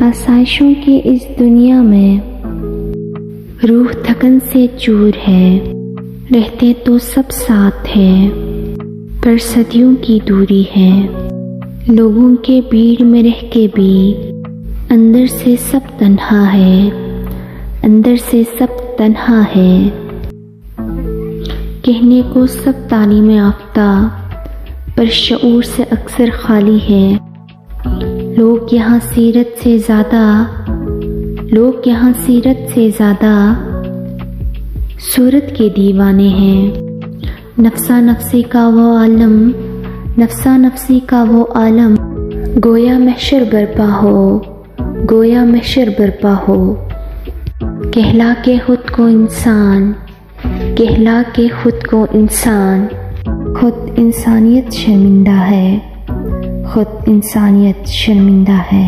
आसाइशों की इस दुनिया में रूह थकन से चूर है। रहते तो सब साथ हैं पर सदियों की दूरी है। लोगों के भीड़ में रह के भी अंदर से सब तन्हा है, अंदर से सब तन्हा है। कहने को सब तालीम याफ्ता पर शऊर से अक्सर खाली है। लोग यहाँ सीरत से ज़्यादा सूरत के दीवाने हैं। नफ्सा नफ्सी का वो आलम गोया महशर बरपा हो। कहला के खुद को इंसान खुद इंसानियत शर्मिंदा है।